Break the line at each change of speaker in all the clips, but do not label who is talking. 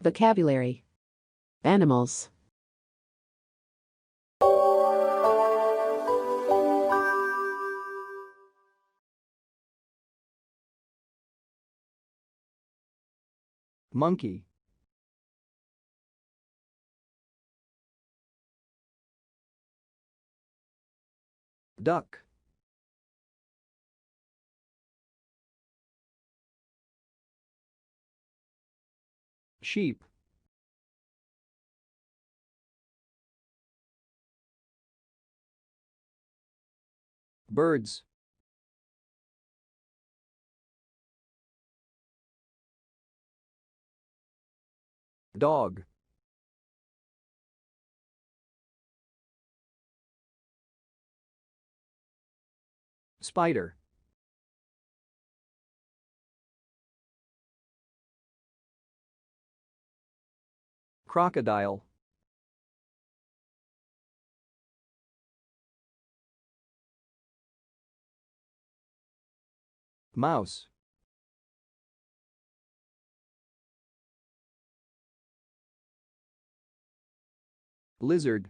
Vocabulary. Animals.
Monkey. Duck. Sheep. Birds. Dog. Spider. Crocodile. Mouse. Lizard.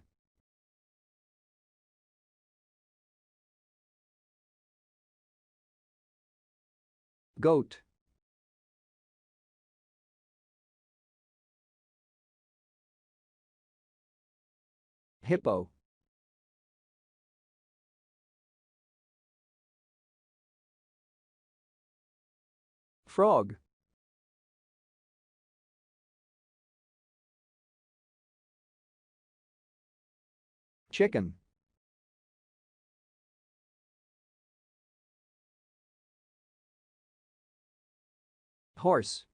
Goat. Hippo. Frog. Chicken. Horse.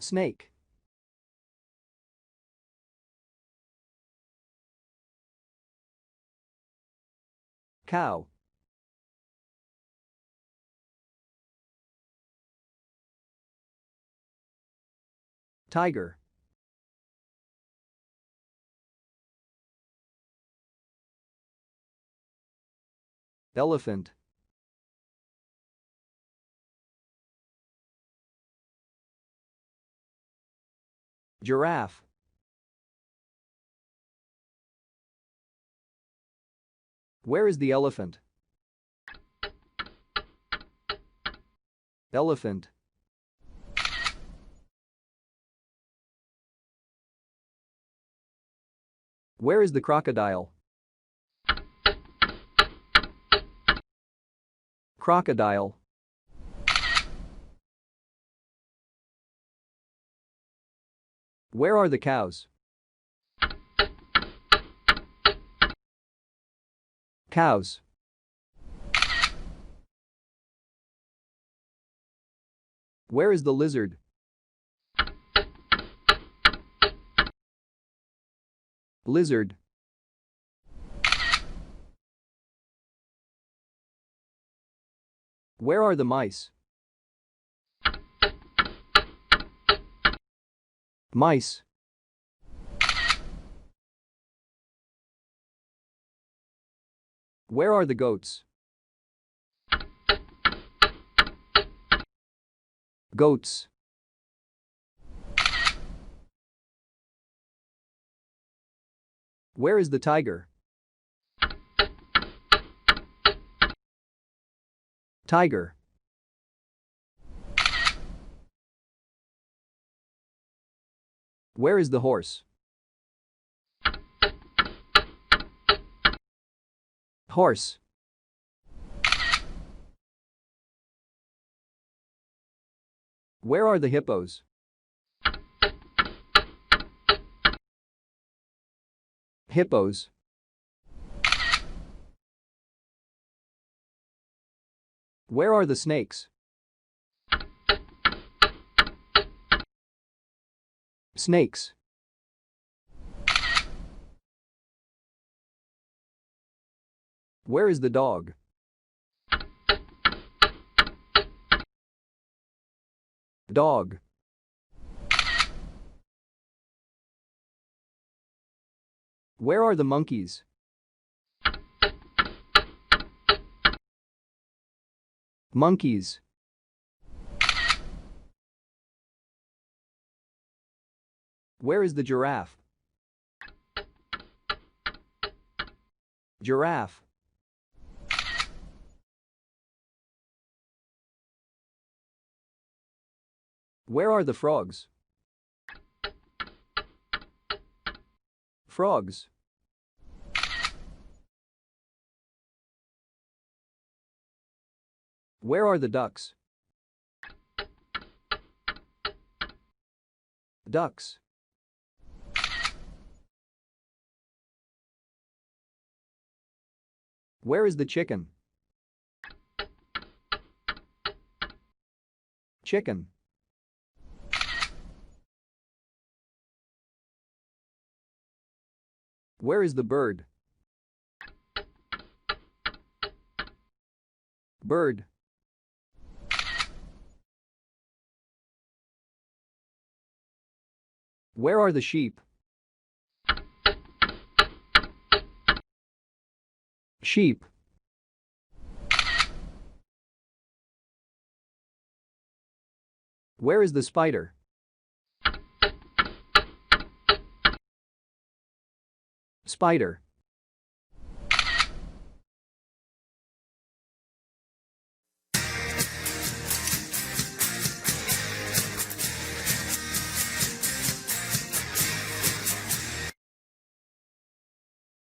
Snake. Cow. Tiger. Elephant. Giraffe. Where is the elephant? Elephant. Where is the crocodile? Crocodile. Where are the cows? Cows. Where is the lizard? Lizard. Where are the mice? Mice. Where are the goats? Goats. Where is the tiger? Tiger. Where is the horse? Horse. Where are the hippos? Hippos. Where are the snakes? Snakes. Where is the dog? Dog. Where are the monkeys? Monkeys. Where is the giraffe? Giraffe. Where are the frogs? Frogs. Where are the ducks? Ducks. Where is the chicken? Chicken. Where is the bird? Bird. Where are the sheep? Sheep. Where is the spider? Spider.